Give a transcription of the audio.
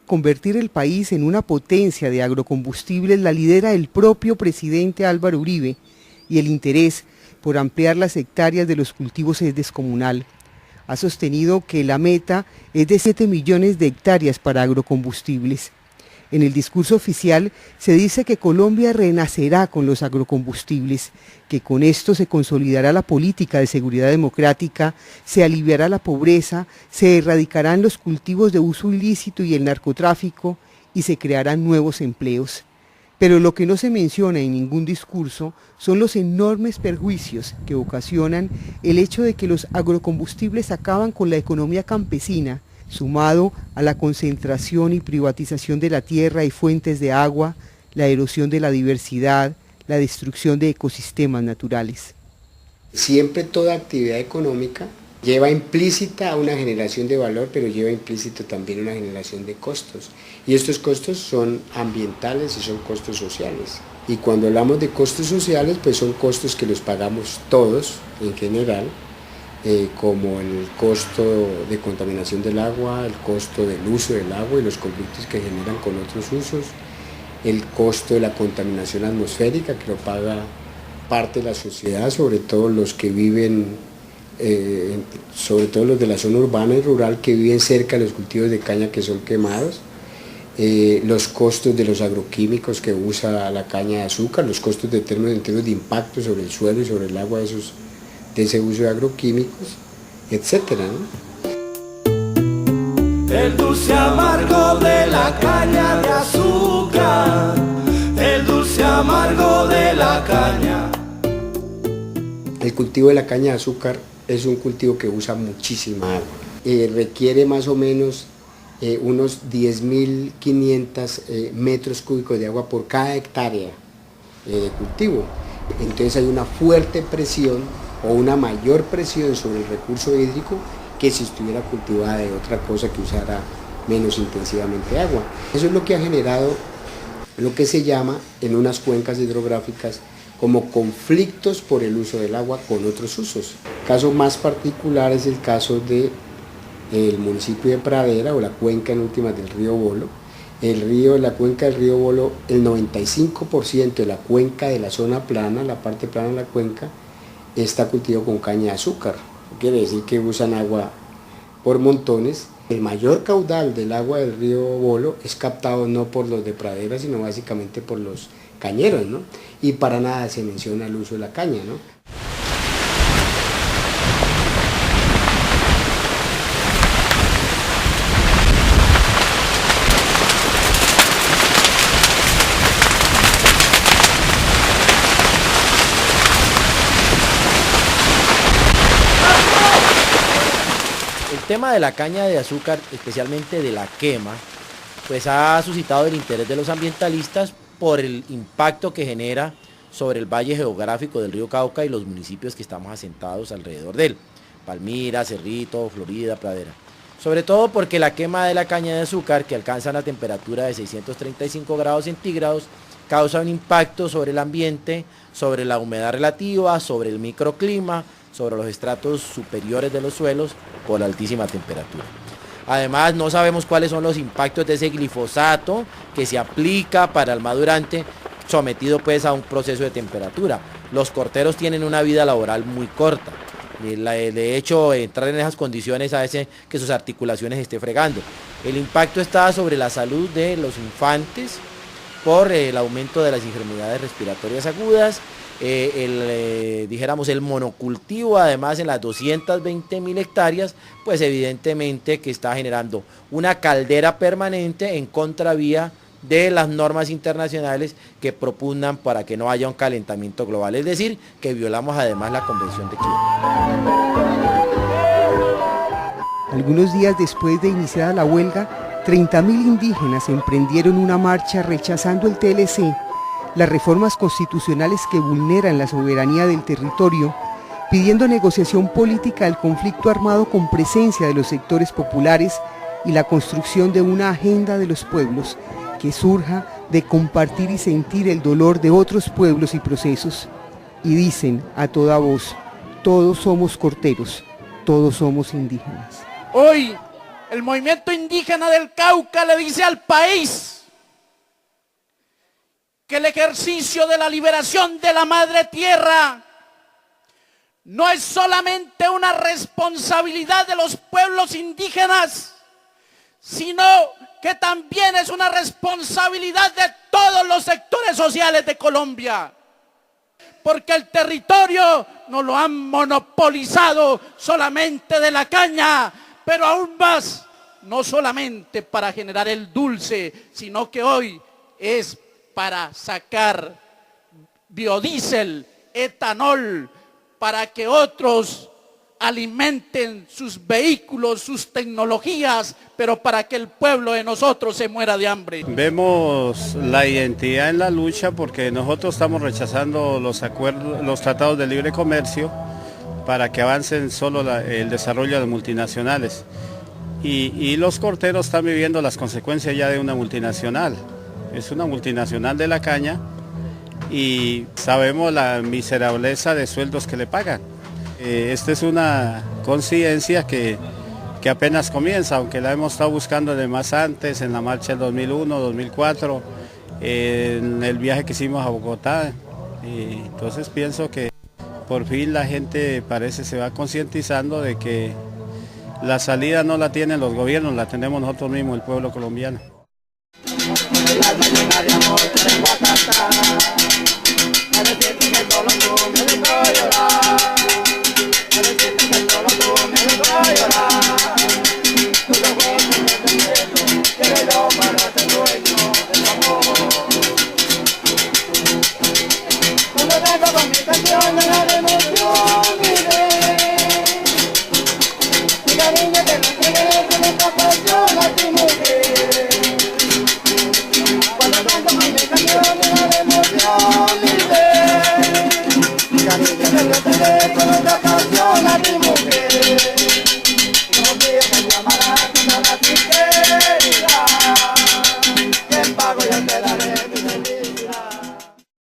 convertir el país en una potencia de agrocombustibles la lidera el propio presidente Álvaro Uribe, y el interés por ampliar las hectáreas de los cultivos es descomunal. Ha sostenido que la meta es de 7 millones de hectáreas para agrocombustibles. En el discurso oficial se dice que Colombia renacerá con los agrocombustibles, que con esto se consolidará la política de seguridad democrática, se aliviará la pobreza, se erradicarán los cultivos de uso ilícito y el narcotráfico y se crearán nuevos empleos. Pero lo que no se menciona en ningún discurso son los enormes perjuicios que ocasionan el hecho de que los agrocombustibles acaban con la economía campesina, sumado a la concentración y privatización de la tierra y fuentes de agua, la erosión de la diversidad, la destrucción de ecosistemas naturales. Siempre toda actividad económica lleva implícita una generación de valor, pero lleva implícito también una generación de costos. Y estos costos son ambientales y son costos sociales. Y cuando hablamos de costos sociales, pues son costos que los pagamos todos en general, como el costo de contaminación del agua, el costo del uso del agua y los conflictos que generan con otros usos, el costo de la contaminación atmosférica que lo paga parte de la sociedad, sobre todo los que viven, sobre todo los de la zona urbana y rural que viven cerca de los cultivos de caña que son quemados, los costos de los agroquímicos que usa la caña de azúcar, los costos en términos de impacto sobre el suelo y sobre el agua de ese uso de agroquímicos, etcétera, ¿no? El dulce amargo de la caña de azúcar, el dulce amargo de la caña. El cultivo de la caña de azúcar es un cultivo que usa muchísima agua. Requiere más o menos unos 10.500 metros cúbicos de agua por cada hectárea de cultivo. Entonces hay una fuerte presión o una mayor presión sobre el recurso hídrico que si estuviera cultivada de otra cosa que usara menos intensivamente agua. Eso es lo que ha generado lo que se llama en unas cuencas hidrográficas como conflictos por el uso del agua con otros usos. El caso más particular es el caso del municipio de Pradera o la cuenca en últimas del río Bolo. La cuenca del río Bolo, el 95% de la cuenca de la zona plana, la parte plana de la cuenca, está cultivado con caña de azúcar. Quiere decir que usan agua por montones. El mayor caudal del agua del río Bolo es captado no por los de Pradera, sino básicamente por los cañeros, ¿no? Y para nada se menciona el uso de la caña, ¿no? El tema de la caña de azúcar, especialmente de la quema, pues ha suscitado el interés de los ambientalistas por el impacto que genera sobre el valle geográfico del río Cauca y los municipios que estamos asentados alrededor de él, Palmira, Cerrito, Florida, Pradera. Sobre todo porque la quema de la caña de azúcar, que alcanza una temperatura de 635 grados centígrados, causa un impacto sobre el ambiente, sobre la humedad relativa, sobre el microclima, sobre los estratos superiores de los suelos por la altísima temperatura. Además, no sabemos cuáles son los impactos de ese glifosato que se aplica para el madurante sometido pues a un proceso de temperatura. Los corteros tienen una vida laboral muy corta. De hecho, entrar en esas condiciones hace que sus articulaciones estén fregando. El impacto está sobre la salud de los infantes por el aumento de las enfermedades respiratorias agudas, el monocultivo además en las 220.000 hectáreas, pues evidentemente que está generando una caldera permanente en contravía de las normas internacionales que propugnan para que no haya un calentamiento global, es decir, que violamos además la Convención de Clima. Algunos días después de iniciada la huelga, 30.000 indígenas emprendieron una marcha rechazando el TLC, las reformas constitucionales que vulneran la soberanía del territorio, pidiendo negociación política del conflicto armado con presencia de los sectores populares y la construcción de una agenda de los pueblos que surja de compartir y sentir el dolor de otros pueblos y procesos. Y dicen a toda voz, todos somos corteros, todos somos indígenas. Hoy el movimiento indígena del Cauca le dice al país que el ejercicio de la liberación de la madre tierra no es solamente una responsabilidad de los pueblos indígenas, sino que también es una responsabilidad de todos los sectores sociales de Colombia. Porque el territorio no lo han monopolizado solamente de la caña, pero aún más, no solamente para generar el dulce, sino que hoy es para sacar biodiesel, etanol, para que otros alimenten sus vehículos, sus tecnologías, pero para que el pueblo de nosotros se muera de hambre. Vemos la identidad en la lucha porque nosotros estamos rechazando los acuerdos, los tratados de libre comercio para que avancen solo el desarrollo de las multinacionales. Y los corteros están viviendo las consecuencias ya de una multinacional. Es una multinacional de la caña y sabemos la miserableza de sueldos que le pagan. Esta es una conciencia que apenas comienza, aunque la hemos estado buscando de más antes, en la marcha del 2001, 2004, en el viaje que hicimos a Bogotá. Entonces pienso que por fin la gente parece se va concientizando de que la salida no la tienen los gobiernos, la tenemos nosotros mismos, el pueblo colombiano. Llorar.